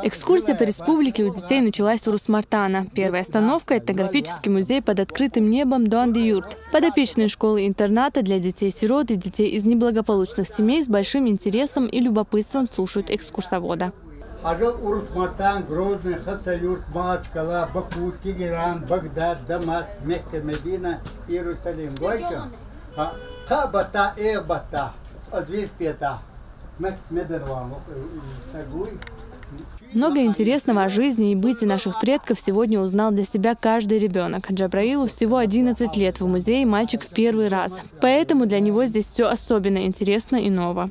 Экскурсия по республике у детей началась у Русмартана. Первая остановка – этнографический музей под открытым небом Дуанды-Юрт. Подопечные школы-интерната для детей-сирот и детей из неблагополучных семей с большим интересом и любопытством слушают экскурсовода. Урус-Мартан, Грозный, Хасавюрт, Махачкала, Баку, Тегеран, Багдад, Дамаск, Мекка, Медина, Иерусалим. Хабата, Эбата, Адвиспета, Медервам, Сагуй. Много интересного о жизни и быте наших предков сегодня узнал для себя каждый ребенок. Джабраилу всего 11 лет. В музее мальчик в первый раз. Поэтому для него здесь все особенно интересно и ново.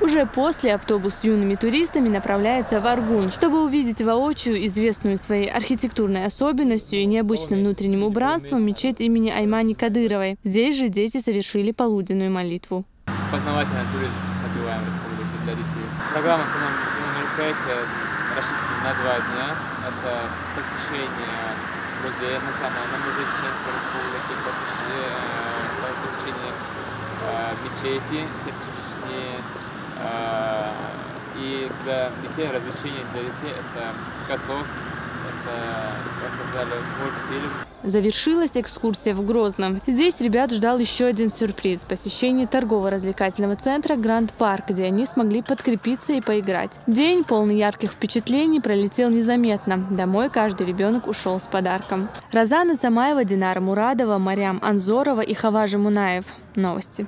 Уже после автобус с юными туристами направляется в Аргун, чтобы увидеть воочию известную своей архитектурной особенностью и необычным внутренним убранством мечеть имени Аймани Кадыровой. Здесь же дети совершили полуденную молитву. Познавательный туризм развиваем в республике для детей. Программа самого мероприятия рассчитана на 2 дня. Это посещение музея, Национального музея Чеченской республики, посещение мечети, сердечные. И для детей, развлечения для детей – это каток, это показали мультфильм. Завершилась экскурсия в Грозном. Здесь ребят ждал еще один сюрприз – посещение торгово-развлекательного центра «Гранд Парк», где они смогли подкрепиться и поиграть. День, полный ярких впечатлений, пролетел незаметно. Домой каждый ребенок ушел с подарком. Розана Цамаева, Динара Мурадова, Мариам Анзорова и Хаважа Мунаев. Новости.